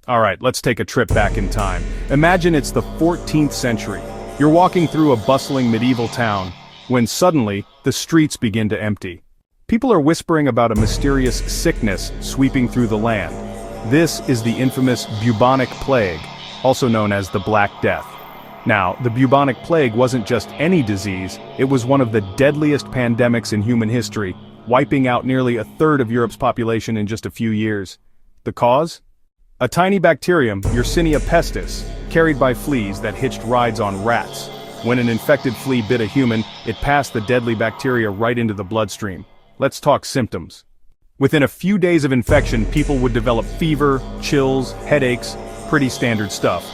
Alright, let's take a trip back in time. Imagine it's the 14th century. You're walking through a bustling medieval town, when suddenly, the streets begin to empty. People are whispering about a mysterious sickness sweeping through the land. This is the infamous Bubonic Plague, also known as the Black Death. Now, the Bubonic Plague wasn't just any disease, it was one of the deadliest pandemics in human history, wiping out nearly a third of Europe's population in just a few years. The cause? A tiny bacterium, Yersinia pestis, carried by fleas that hitched rides on rats. When an infected flea bit a human, it passed the deadly bacteria right into the bloodstream. Let's talk symptoms. Within a few days of infection, people would develop fever, chills, headaches, pretty standard stuff.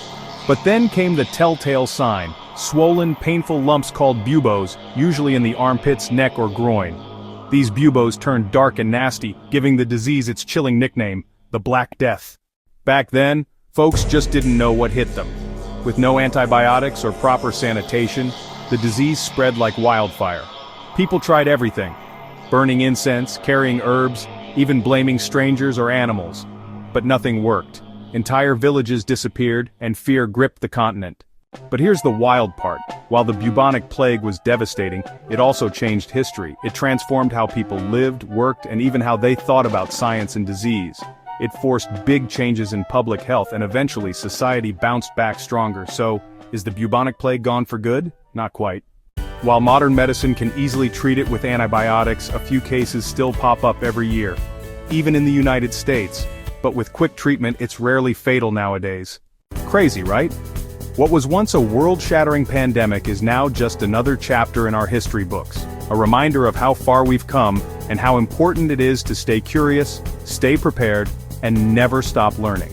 But then came the telltale sign, swollen, painful lumps called buboes, usually in the armpits, neck, or groin. These buboes turned dark and nasty, giving the disease its chilling nickname, the Black Death. Back then, folks just didn't know what hit them. With no antibiotics or proper sanitation, the disease spread like wildfire. People tried everything. Burning incense, carrying herbs, even blaming strangers or animals. But nothing worked. Entire villages disappeared, and fear gripped the continent. But here's the wild part. While the bubonic plague was devastating, it also changed history. It transformed how people lived, worked, and even how they thought about science and disease. It forced big changes in public health, and eventually society bounced back stronger. So, is the bubonic plague gone for good? Not quite. While modern medicine can easily treat it with antibiotics, a few cases still pop up every year. Even in the United States. But with quick treatment, it's rarely fatal nowadays. Crazy, right? What was once a world-shattering pandemic is now just another chapter in our history books. A reminder of how far we've come, and how important it is to stay curious, stay prepared, and never stop learning.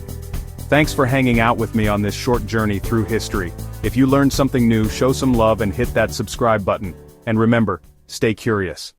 Thanks for hanging out with me on this short journey through history. If you learned something new, show some love and hit that subscribe button. And remember, stay curious.